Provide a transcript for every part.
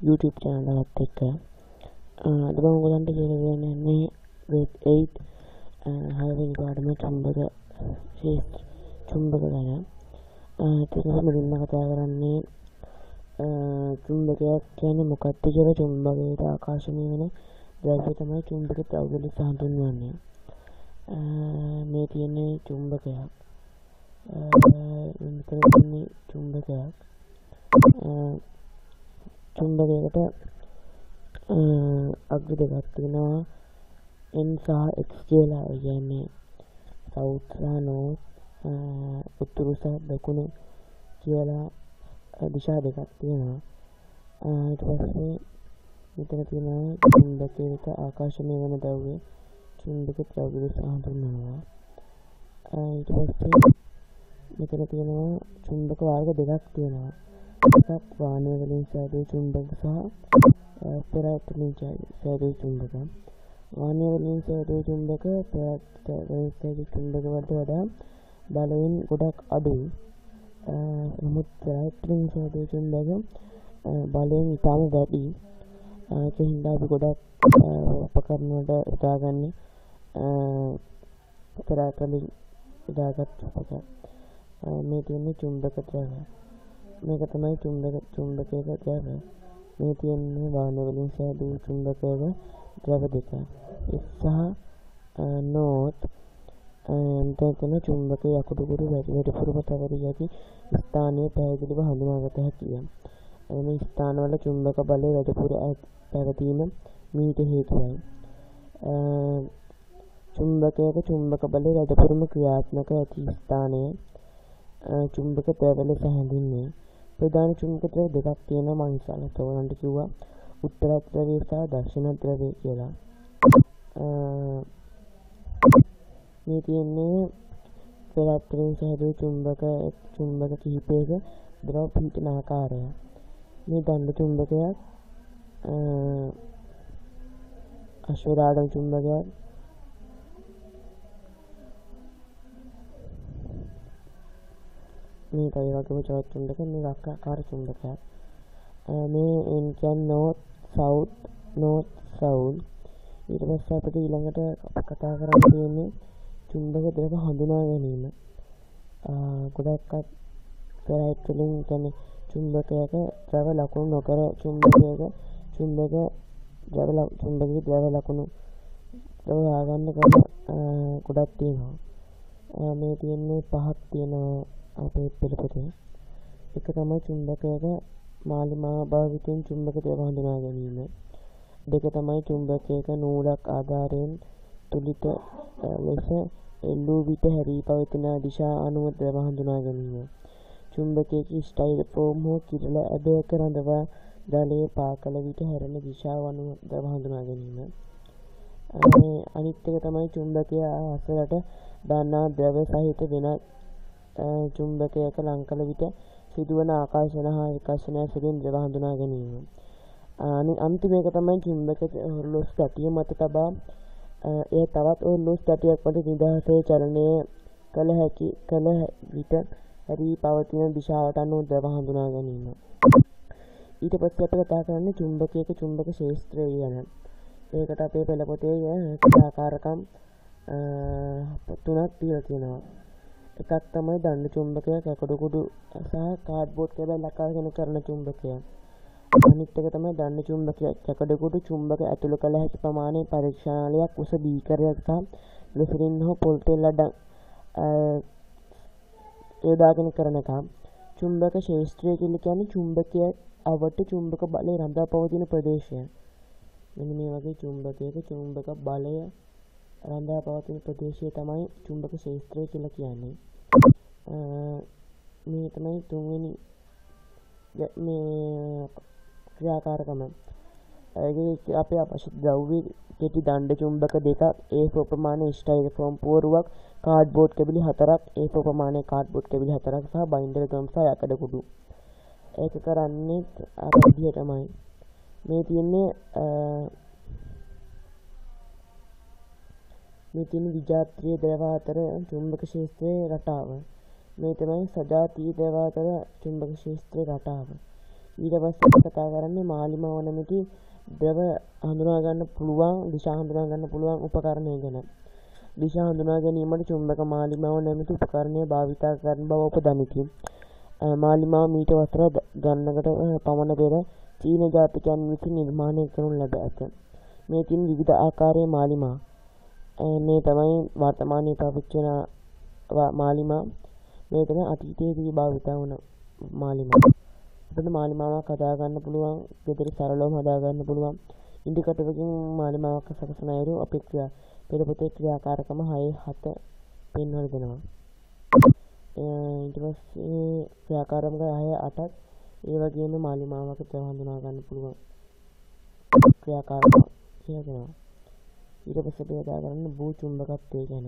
YouTube channel එකත් එක්ක අද මම ඔයගලන්ට කියලා දෙන්න යන්නේ grade 8 හයවෙනි පාඩම චුම්බක ගැන. ඒක මුලින්ම කතා කරන්නේ චුම්බකයක් කියන්නේ මොකක්ද කියලා. චුම්බකයට ආකර්ෂණය වෙන ද්‍රව්‍ය තමයි චුම්බක ද්‍රව්‍ය ලෙස හඳුන්වන්නේ. මේ තියෙන්නේ චුම්බකයක්. මෙතන තියෙන්නේ චුම්බකයක්. චුම්බකයකට අග්‍ර දෙකක් තියෙනවා, N සහ X කියලා. ඒ කියන්නේ සවුත් සහ නෝත්, උතුරු සහ දකුණු කියලා දිශා දෙකක් තියෙනවා. ඊට පස්සේ මෙතන තියෙනවා චුම්බකයක ආකර්ෂණය වෙන ද්‍රව්‍ය චුම්බක ද්‍රව්‍ය ලෙස හඳුන්වනවා. ඊට පස්සේ මෙතන තියෙනවා චුම්බක වර්ග දෙකක් තියෙනවා. එකක් වාණය වලින් සෑදූ චුම්බක සහ පෙරහත් වලින් සෑදූ චුම්බක. වාණය වලින් සෑදූ චුම්බක පෙරහත් වලින් සෑදූ චුම්බක වලට වඩා බලයෙන් ගොඩක් අඩුයි. නමුත් පෙරහත් වලින් සෑදූ චුම්බක බලයෙන් ඉතාම වැඩි. ඒක හින්දා අපි ගොඩක් උපකරණ වලට උදාගන්නේ පෙරහත් වලින් උදාගත් චුම්බක. මේ තියෙන්නේ චුම්බක ද්‍රව්‍ය. මේක තමයි චුම්බකයක ද්‍රව්‍ය. මේ තියෙන්නේ වාණය වලින් සෑදූ චුම්බකයක ද්‍රව්‍ය දෙක. X සහ නෝත්. මෙතන චුම්බකයේ යකුඩු වැඩිපුරම තවරී ඇති ස්ථානයේ පැහැදිලිව හඳුනාගත හැකිය. මේ ස්ථානවල චුම්බක බලය වැඩිපුර පැවතීම මීට හේතුවයි. චුම්බකයක චුම්බක බලය වැඩිපුරම ක්‍රියාත්මක ඇති ස්ථානය චුම්බක ද්‍රව්‍ය ලෙස හැඳින්වේ. ප්‍රධාන චුම්බක ද්‍රව්‍ය දෙකක් තියෙනවා. මම ඉස්සරහට ඔයගලන්ට කිව්වා උත්තර ද්‍රව්‍ය සහ දක්ෂිණ ද්‍රව්‍ය කියලා. මේ තියෙන්නේ පෙරහත් වලින් සෑදූ චුම්බක කිහිපයක ද්‍රව පිහිටන ආකාරය. මේ දණ්ඩ චුම්බකයක්, අශ්වරාගම චුම්බකයක්, මේ තව වගේම චුම්බක චුම්බක, මේ වක්‍රාකාර චුම්බකයක්. මේ නෝත් සවුත්. ඊට පස්සේ අපිට ඊළඟට කතා කරන්න තියෙන්නේ චුම්බක ද්‍රව හඳුනා ගැනීම. ගොඩක් පෙරහත් වලින් කියන්නේ චුම්බකයක ද්‍රව ලකුණු නොකර චුම්බකයේ ද්‍රව ලකුණු හොයාගන්න ක්‍රම ගොඩක් තියෙනවා. මේ තියෙන්නේ 5ක් තියෙනවා අපේ පිළිපොතේ. එක තමයි චුම්බකයක මාලිමා භාවිතයෙන් චුම්බක ද්‍රව හඳුනා ගැනීම. දෙක තමයි චුම්බකයක නූලක් ආධාරයෙන් තුලිත ලෙස එල්ලූ විට හැරී පවතින දිශා අනුව ද්‍රව හඳුනා ගැනීම. චුම්බකයක ස්ටයිරෝෆෝම් හෝ කිරල ඇබයක රඳවා ජලයේ පාකල විට හැරෙන දිශාව අනුව ද්‍රව හඳුනා ගැනීම. අනිත් එක තමයි චුම්බකය අසලට දන්නා ද්‍රව සහිත වෙනත් චුම්බකයක ලං කළ විට සිදුවන ආකර්ෂණ හා විකර්ෂණය සුළින් ද්‍රව හඳුනා ගැනීම. අන්තිම එක තමයි චුම්බක ඔරලෝසු තටිය මත තබා එය තවත් ඔරලෝසු තටියක් මත නිදහසේ චලනය කළ විට හැරී පවතින දිශාවට අනුව ද්‍රව හඳුනා ගැනීම. ඊට පස්සේ අපි කතා කරන්නේ චුම්බකයක චුම්බක ක්ෂේත්‍රය ගැන. ඒකට අපේ පෙළ පොතේ ක්‍රියාකාරකම් 3ක් තියලා තියෙනවා. එකක් තමයි දණ්ඩ චුම්බකයක්, යකඩ කුඩු සහ කාඩ්බෝඩ් කැබලි ආකාරයෙන් කරන චුම්බකය. අනිත් එක තමයි දණ්ඩ චුම්බකයක්, යකඩ කුඩු චුම්බක ඇතුළු කළ හැකි ප්‍රමාණය පරීක්ෂණාලයක් උස බීකරයක් සහ ලෙසරින් හෝ පොල් තෙල් අඩං යොදාගෙන කරන එක. චුම්බක ක්ෂේත්‍රය කියලා කියන්නේ චුම්බකයේ අවට චුම්බක බලය රඳා පවතින ප්‍රදේශය. මෙන්න මේ වගේ චුම්බකයක චුම්බක බලය රඳා පවතින ප්‍රදේශය තමයි චුම්බක ක්ෂේත්‍රය කියලා කියන්නේ. මේ තමයි තුන්වෙනි මේ ක්‍රියාකාරකම. ඒකේ අපේ අවශ්‍ය ද්‍රව්‍ය කෙටි දණ්ඩ චුම්බක 2ක් A4 ප්‍රමාණයේ ස්ටයිරෝෆෝම් පුවරුවක් කාඩ්බෝඩ් කැබලි 4ක් A4 ප්‍රමාණයේ කාඩ්බෝඩ් කැබලි 4ක් සහ බයින්ඩර් ගම් සහ යකඩ කුඩු. ඒක කරන්නේ අර විදිහටමයි. මේ තියෙන්නේ විජාත්‍රීය ද්‍රව අතර චුම්බක ක්ෂේත්‍රයේ රටාව. මේ තමයි සජාතීය ද්‍රව අතර චුම්බක ක්ෂේත්‍රයේ රටාව. ඊට පස්සේ කතා කරන්නේ මාලිමාව නැමැති ද්‍රව හඳුනා ගන්න පුළුවන් දිශා හඳුනා ගන්න පුළුවන් උපකරණය ගැන. දිශා හඳුනා ගැනීමට චුම්බක මාලිමාව නැමැති උපකරණය භාවිත කරන බව ඔබ දනිති. මාලිමාව මීට වසර ගණනකට පමණ පෙර චීන ජාතිකයන් විසින් නිර්මාණය කරනු ලැබ ඇත. මේ තියෙන විවිධ ආකාරයේ මාලිමා. මේ තමයි වර්තමානයේ පාවිච්චි වන මාලිමා. මේ තමයි අතීතයේදී භාවිත වුණ මාලිමා. අපිට මාලිමාවක් හදා ගන්න පුළුවන්, ගෙදර සරලවම හදා ගන්න පුළුවන්. ඉන්දිකටරකින් මාලිමාවක් සකසන අයුරු අපේ පෙර පොතේ ක්‍රියාකාරකම 6-7 පෙන්වලා දෙනවා. ඊට පස්සේ ක්‍රියාකාරකම 6-8ක් ඒ වගේම මාලිමාවක තව හඳුනා ගන්න පුළුවන් ක්‍රියාකාරකම කියලා දෙනවා. ඊට පස්සේ අපි කතා කරන්නේ භූ චුම්බකත්වය ගැන.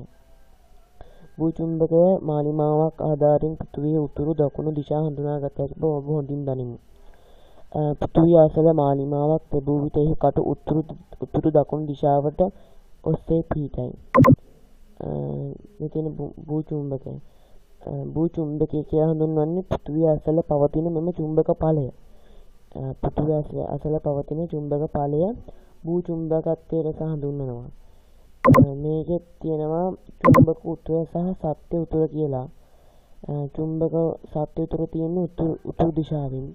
භූ චුම්බකය මාලිමාවක් ආධාරයෙන් පෘථිවියේ උතුරු දකුණු දිශා හඳුනාගත හැකි බව ඔබ හොඳින් දනිමු. පෘථිවිය අසල මාලිමාවක් තිබූ විට එහි කට උතුරු දකුණු දිශාවට ඔස්සේ පිහිටයි. මෙතන භූ චුම්බකය. භූ චුම්බකය කියලා හඳුන්වන්නේ පෘථිවිය අසල පවතින මෙම චුම්බක ඵලය. පෘථිවිය අසල පවතින චුම්බක ඵලය භූ චුම්බකත්වය ලෙස හඳුන්වනවා. මේකෙත් තියෙනවා චුම්බක උතුර සහ සත්‍ය උතුර කියලා. චුම්බක සත්‍ය උතුර තියෙන්නේ උතුරු දිශාවෙන්.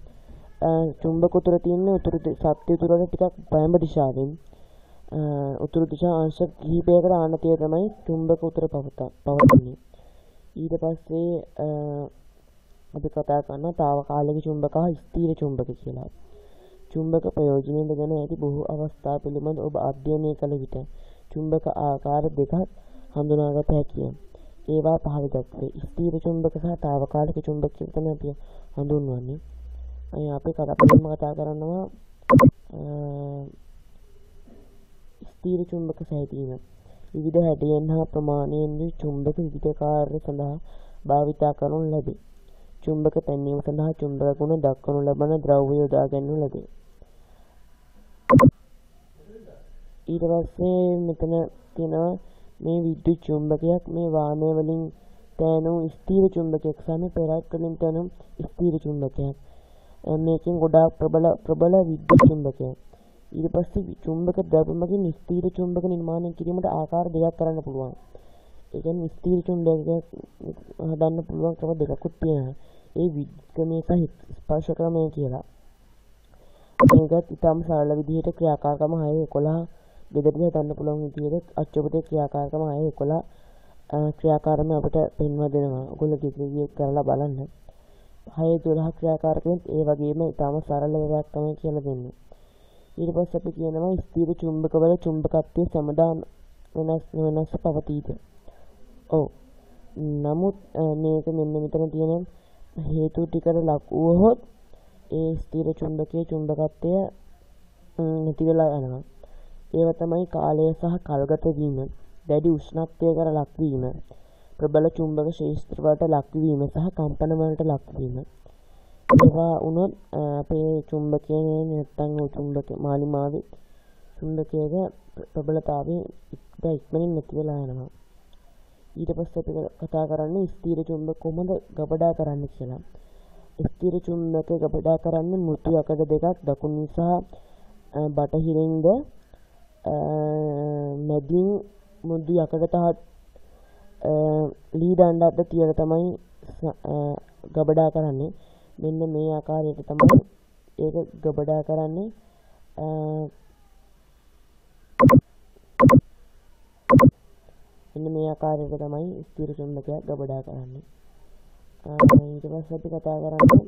චුම්බක උතුර තියෙන්නේ සත්‍ය උතුරට ටිකක් පෑඹ දිශාවෙන්. උතුරු දිශා අංශ කිහිපයකට ආනතිය තමයි චුම්බක උතුර පවතින්නේ. ඊට පස්සේ අපි කතා කරනවා తాවකාලික චුම්බක හා ස්ථීර චුම්බක කියලා. චුම්බක ප්‍රයෝජනෙ ගැන ඇති බොහෝ අවස්ථා පිළිබඳ ඔබ අධ්‍යයනය කළ විට චුම්බක ආකාර දෙකක් හඳුනාගත හැකිය. ඒවා පහළ දැක්වේ. ස්ථීර චුම්බක සහ తాවකාලික චුම්බක කියලා තමයි අපි හඳුන්වන්නේ. අපි කතා කරනවා ස්ථීර චුම්බක සැහැදීම. විවිධ හැඩයන් හා ප්‍රමාණයෙන් චුම්බක විවිධ කාර්ය සඳහා භාවිතා කරනු ලැබේ. චුම්බක පැනීම සඳහා චුම්බක ගුණ දක්වනු ලබන ද්‍රව්‍ය යොදා ගැනීම ලැබේ. ඊට පස්සේ මෙතන තියෙනවා මේ විද්‍යුත් චුම්බකයක්, මේ වාමය වලින් තැනු ස්ථීර චුම්බකයක් සහ මේ පෙරහත් වලින් තැනු ස්ථීර චුම්බකයක්. මේකෙන් ගොඩාක් ප්‍රබල විද්‍යුත් චුම්බකයක්. ඊට පස්සේ චුම්බක ද්‍රව්‍යමකින් ස්ථීර චුම්බක නිර්මාණය කිරීමට ආකාර දෙකක් කරන්න පුළුවන්. ඒ කියන්නේ ස්ථීර චුම්බකයක් හදන්න පුළුවන් ක්‍රම දෙකකුත් තියෙනවා. ඒ විද්‍යුත්කමේ සහ ස්පර්ශ ක්‍රමය කියලා. මේකත් ඉතාම සරල විදිහට ක්‍රියාකාරකම 6-11 බෙදලා හදන්න පුළුවන් විදිහට අච්චුපතේ ක්‍රියාකාරකම 6-11 ක්‍රියාකාරම අපිට පෙන්වා දෙනවා. ඔයගොල්ලෝ කිසිවියක් කරලා බලන්න. 6-12 ක්‍රියාකාරකෙත් ඒ වගේම ඉතාම සරල එකක් තමයි කියලා දෙන්නේ. ඊට පස්සේ අපි කියනවා ස්ථීර චුම්බකවල චුම්බකත්වයේ සමදා වෙනස් පවතීද? ඔව්. නමුත් මේක මෙන්න මෙතන තියෙන හේතු ටිකට ලක් වුවහොත් ඒ ස්ථීර චුම්බකයේ චුම්බකත්වය නැති වෙලා යනවා. ඒව තමයි කාලය සහ කල්ගත වීම, දැඩි උෂ්ණත්වයකට ලක්වීම, ප්‍රබල චුම්බක ක්ෂේත්‍ර වලට ලක්වීම සහ කම්පන වලට ලක්වීම. ඒවා වුණොත් අපේ චුම්බකයේ නැත්තම් චුම්බක මාලිමාවේ චුම්බකයේ ප්‍රබලතාවය ඉක්මනින් නැති වෙලා යනවා. ඊට පස්සේ අපි කතා කරන්නේ ස්ථීර චුම්බක කොහොමද ගබඩා කරන්න කියලා. ස්ථීර චුම්බක ගබඩා කරන්නේ මෘදු යකඩ දෙකක් දකුණින් සහ බටහිරින්ද මැදින් මෘදු යකඩ තහත් ලී දණ්ඩක්ද තියලා තමයි ගබඩා කරන්නේ. මෙන්න මේ ආකාරයට තමයි ඒක ගබඩා කරන්නේ. මෙන්න මේ ආකාරයට තමයි ස්ථීර චුම්බකයක් ගබඩා කරන්නේ. ඊට පස්සේ අපි කතා කරන්නේ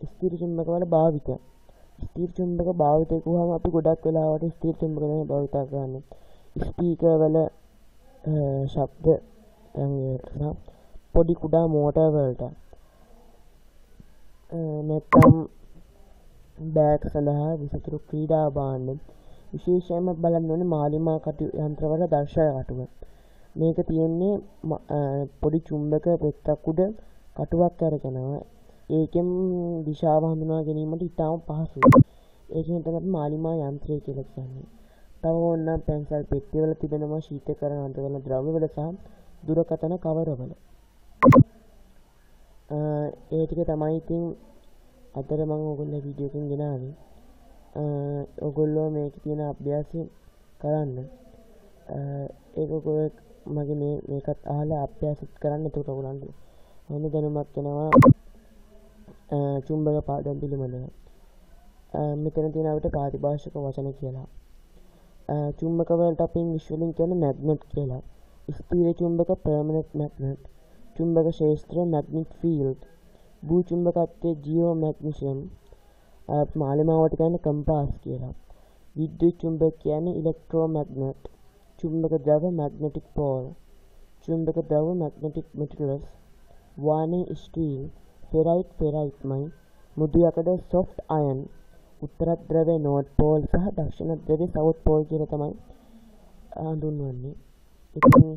ස්ථීර චුම්බක වල භාවිත. ස්ථීර චුම්බක භාවිත කියුවාම අපි ගොඩක් වෙලාවට ස්ථීර චුම්බක තමයි භාවිත කරන්නේ. ස්පීකර් වල ශබ්ද පොඩි කුඩා මෝටර් වලට නැත්නම් බෑග් සඳහා විසිතුරු ක්‍රීඩා භාණ්ඩ විශේෂයෙන්ම බලන්න ඕනේ මාලිමා කටු යන්ත්‍රවල දර්ශක කටුව. මේක තියෙන්නේ පොඩි චුම්බක පෙත්තක් උඩ කටුවක් අරගෙනවා. ඒකෙන් දිශාව හඳුනා ගැනීමට ඉතාම පහසුයි. ඒකෙන් තමයි මාලිමා යන්ත්‍රය කියලා කියන්නේ. තව ඕනනම් පැන්සල් පෙට්ටිවල තිබෙනවා ශීතකරණ අන්තවල ද්‍රව්‍යවල සහ දුරකථන කවරවල. ඒ ටික තමයි ඉතින් අතර මම ඔයගොල්ලෝ වීඩියෝ එකකින් ගෙනාවේ. ඔයගොල්ලෝ මේකේ තියෙන අභ්‍යාසය කරන්න. ඒක ඔයගොල්ලෝ මගේ මේකත් අහලා අභ්‍යාසත් කරන්න. එතකොට ඔයගොල්ලන්ට හොඳ දැනුමක් එනවා චුම්බක පාඩම් පිළිබඳව. මෙතන තියෙන අපිට පාරිභාෂික වචන කියලා. චුම්බක වලට අපි ඉංග්‍රීසි වලින් කියන්නේ මැග්නට් කියලා. ස්ථිර චුම්බක permanent magnet. චුම්බක ක්ෂේත්‍ර magnetic field. භූ චුම්බකත්වයේ geomagnetism. මාලිමාවට කියන්නේ කම්පාස් කියලා. විද්‍යුත් චුම්බක කියන්නේ electromagnet. චුම්බක ද්‍රව magnetic pole. චුම්බක ද්‍රව magnetic materials. වානේ steel. ferrite මුදු යකඩ soft iron. උත්තර ද්‍රවය north pole සහ දක්ෂිණ ද්‍රවය south pole කියලා තමයි හඳුන්වන්නේ. ඉතින්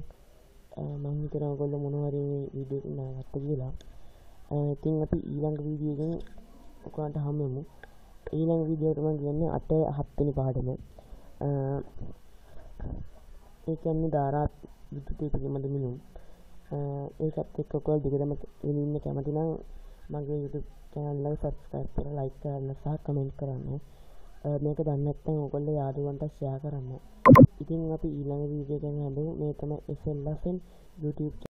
මම හිතනවා ඔයගොල්ලෝ මොනවා හරි මේ වීඩියෝ එක නරකට කියලා. ඉතින් අපි ඊළඟ වීඩියෝ එකෙන් ඔයගොල්ලන්ට හම්බෙමු. ඊළඟ වීඩියෝ එකට මම කියන්නේ 7 වෙනි පාඩම. ඒ කියන්නේ ධාරා විද්‍යුත් පිළිබඳ මිනුම්. ඒකත් එක්ක ඔයගොල්ලෝ දිගටම ඉන්න කැමති නම් මගේ YouTube channel එක subscribe කරලා like කරන්න සහ comment කරන්න. මේක දන්නේ නැත්නම් ඔයගොල්ලෝ යාළුවන්ට share කරන්න. ඉතින් අපි ඊළඟ වීඩියෝ එකෙන් හම්බෙමු. මේ තමයි SL Lesson YouTube